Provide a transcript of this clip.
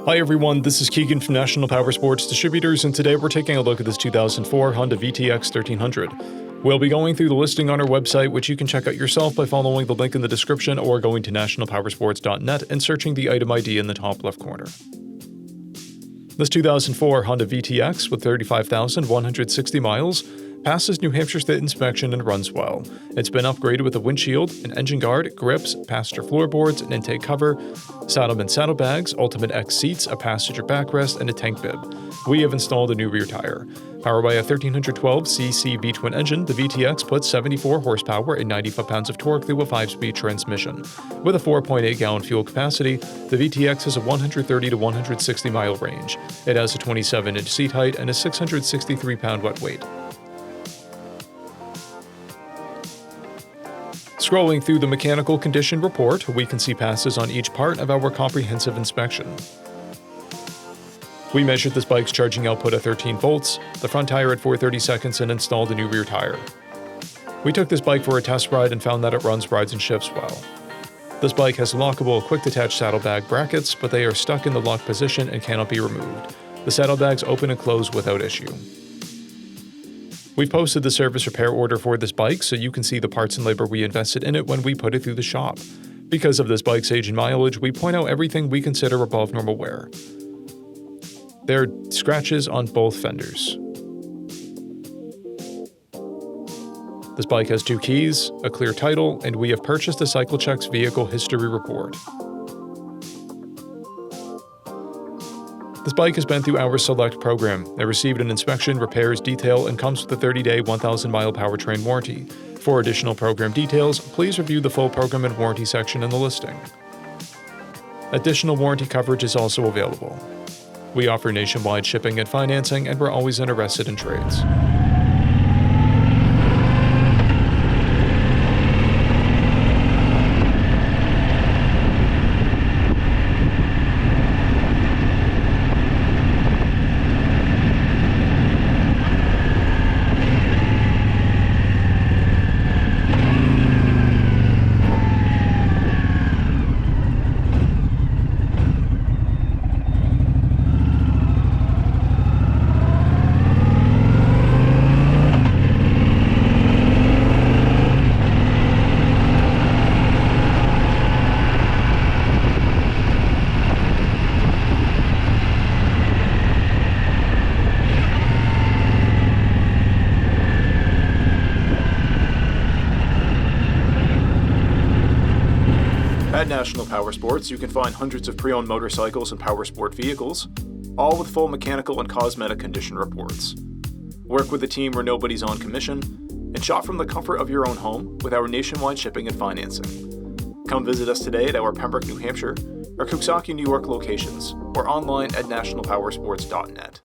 Hi everyone, this is Keegan from National Powersports Distributors, and today we're taking a look at this 2004 Honda VTX1300. We'll be going through the listing on our website, which you can check out yourself by following the link in the description or going to nationalpowersports.net and searching the item ID in the top left corner. This 2004 Honda VTX with 35,160 miles passes New Hampshire State inspection and runs well. It's been upgraded with a windshield, an engine guard, grips, passenger floorboards, an intake cover, Saddlemen saddlebags, Ultimate X seats, a passenger backrest, and a tank bib. We have installed a new rear tire. Powered by a 1312cc V-twin engine, the VTX puts 74 horsepower and 95 pounds of torque through a 5-speed transmission. With a 4.8-gallon fuel capacity, the VTX has a 130 to 160 mile range. It has a 27-inch seat height and a 663-pound wet weight. Scrolling through the mechanical condition report, we can see passes on each part of our comprehensive inspection. We measured this bike's charging output at 13 volts, the front tire at 430 seconds, and installed a new rear tire. We took this bike for a test ride and found that it runs, rides, and shifts well. This bike has lockable, quick-detach saddlebag brackets, but they are stuck in the locked position and cannot be removed. The saddlebags open and close without issue. We've posted the service repair order for this bike so you can see the parts and labor we invested in it when we put it through the shop. Because of this bike's age and mileage, we point out everything we consider above normal wear. There are scratches on both fenders. This bike has 2 keys, a clear title, and we have purchased a CycleCheck's vehicle history report. This bike has been through our Select program. It received an inspection, repairs, detail, and comes with a 30-day, 1,000-mile powertrain warranty. For additional program details, please review the full program and warranty section in the listing. Additional warranty coverage is also available. We offer nationwide shipping and financing, and we're always interested in trades. At National Powersports, you can find hundreds of pre-owned motorcycles and powersport vehicles, all with full mechanical and cosmetic condition reports. Work with a team where nobody's on commission, and shop from the comfort of your own home with our nationwide shipping and financing. Come visit us today at our Pembroke, New Hampshire, or Coxsackie, New York locations, or online at nationalpowersports.net.